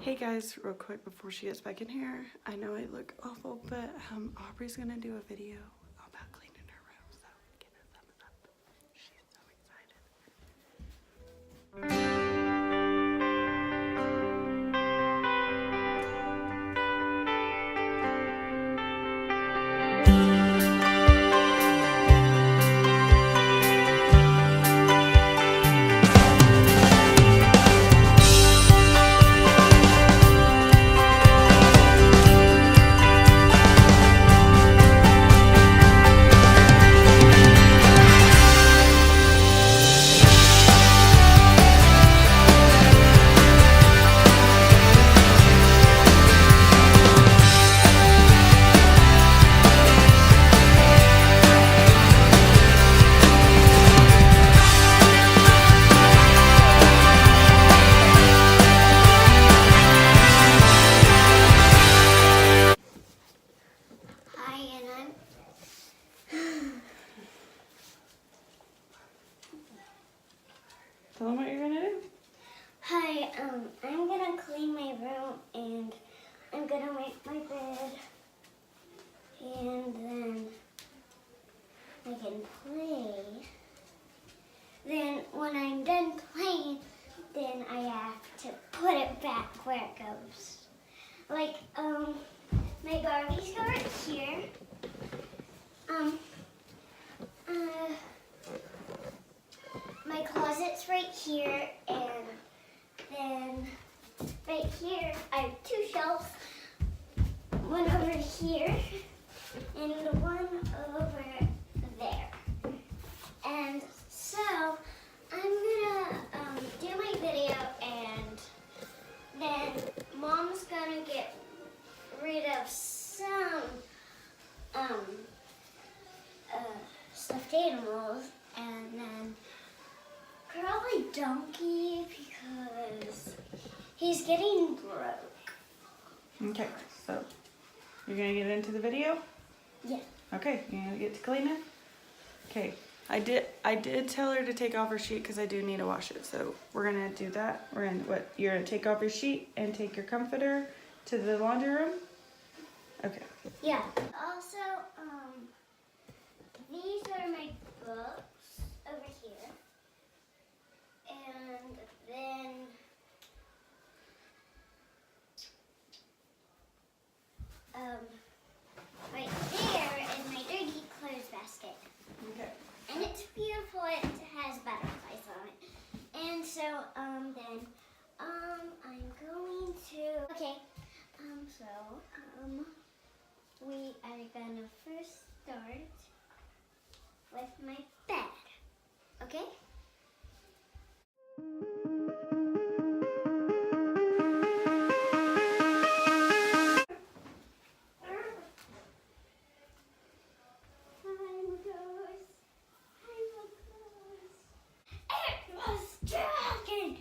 Hey guys, real quick before she gets back in here, I know I look awful, but Aubree's gonna do a video about cleaning her room, so give it a thumbs up. She's so excited. Tell them what you're gonna do. Hi, I'm gonna clean my room and I'm gonna make my bed and then I can play. Then when I'm done playing, then I have to put it back where it goes. Like, my Barbies go right here. My closet's right here, and then right here I have two shelves, one over here and one over there. And so I'm gonna do my video, and then Mom's gonna get rid of some stuffed animals, and then probably Donkey because he's getting broke. Okay, so you're gonna get into the video? Yeah. Okay, you're gonna get to cleaning? Okay, I did tell her to take off her sheet because I do need to wash it, so we're gonna do that. You're gonna take off your sheet and take your comforter to the laundry room? Okay. Yeah. Also, these are my books over here. And then right there is my dirty clothes basket. Okay. And it's beautiful, it has butterflies on it. And so I'm going to we are gonna first start with my bed. Okay? It was dragging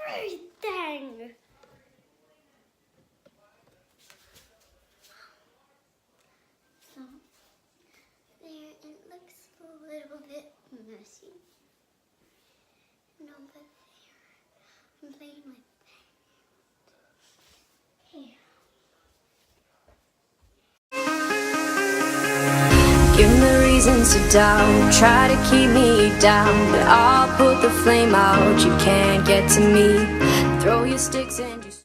everything. So there, it looks a little bit messy. No, but there, I'm playing my bed. Give me reasons to doubt, try to keep me down, but I'll put the flame out, you can't get to me. Throw your sticks and your stones.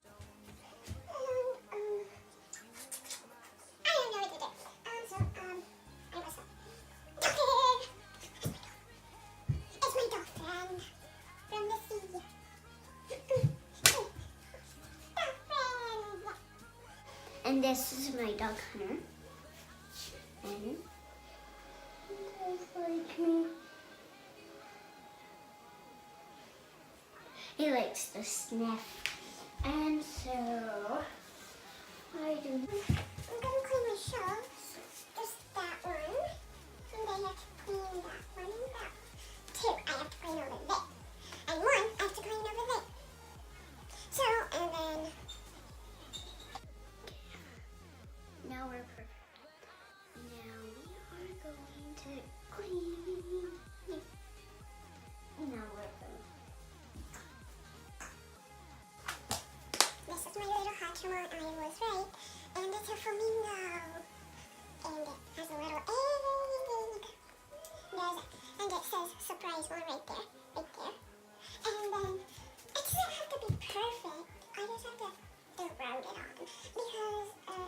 And this is my dog, Hunter. And he does like me. He likes to sniff. And so, I do. I'm gonna clean my shelves. Just that one. And I have to clean that one. That two, I have to clean over there. And one, I have to clean over there. So, and then now we're perfect. Now we are going to clean. Now we're going. This is Pokemon, I was right. And it's a flamingo. And it has a little egg. And it says surprise one right there. Right there. And then it doesn't have to be perfect. I just have to round it on. Because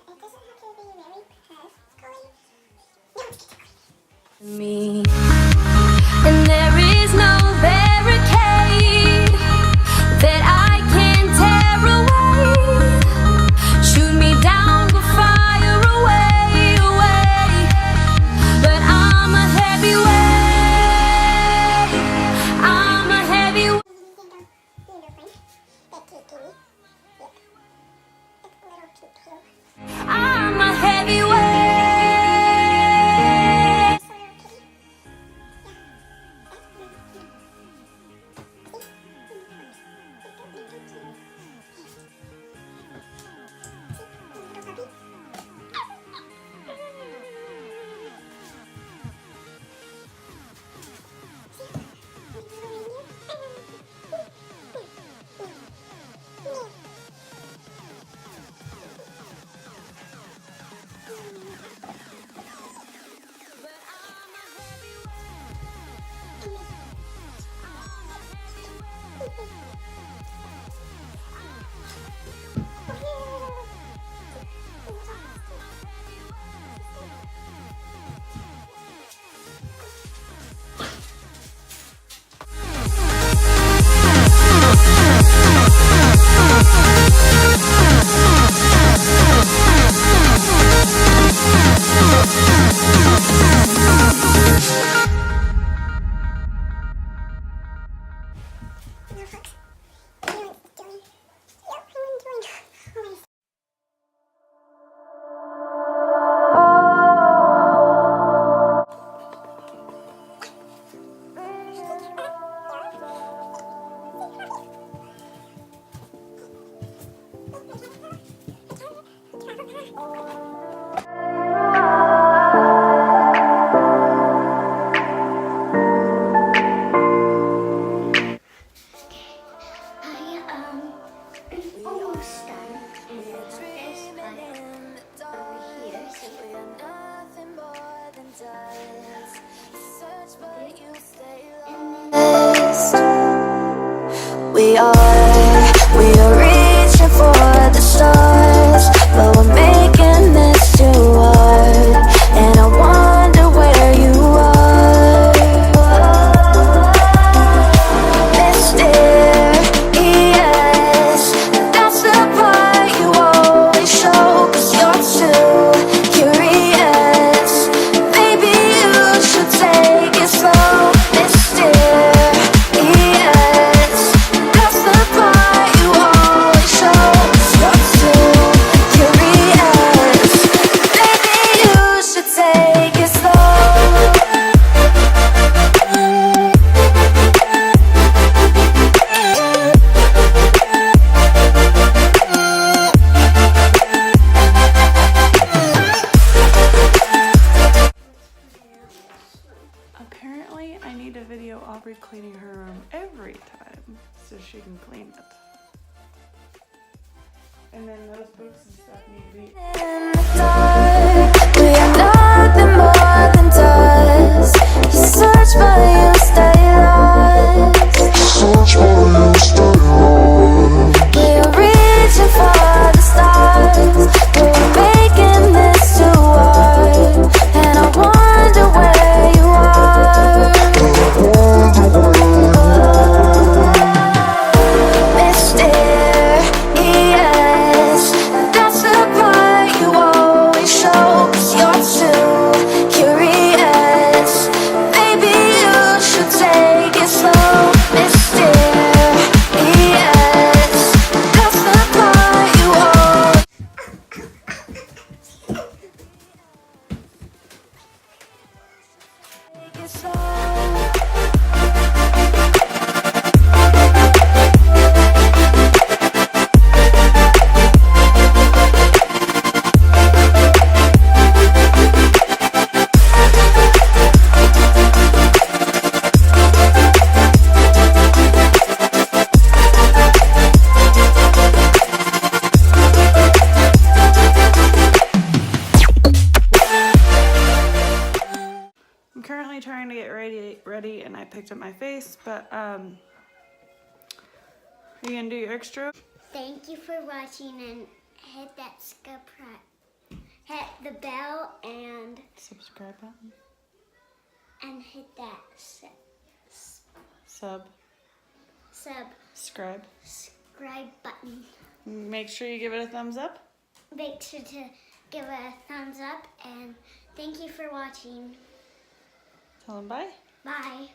it doesn't have to be very perfect. No, it's Me, and there is no barricade that I can tear away. Shoot me down, but fire away, away. But I'm a heavyweight. I'm a heavyweight. I'm a heavyweight. We are reaching for the stars, but we're making this too hard. And I wonder where you are, mysterious. That's the part you always show, 'cause you're too curious. Maybe you should take it slow, mysterious. That's the part you always show, 'cause you're too curious. Maybe you should take it slow. Apparently, I need to video Aubrie cleaning her room every time so she can clean it. And then those books and stuff need to be. In the dark, we are nothing more than dust. You search but you stay lost. We are reaching for the stars, but we're making this too hard. And I wonder where you are, mysterious. That's the part you always picked up my face, but you gonna do your extra? Thank you for watching and hit that subscribe, hit the bell and Subscribe button. hit that Subscribe. subscribe button. Make sure you give it a thumbs up. Make sure to give it a thumbs up and thank you for watching. Tell them bye. Bye.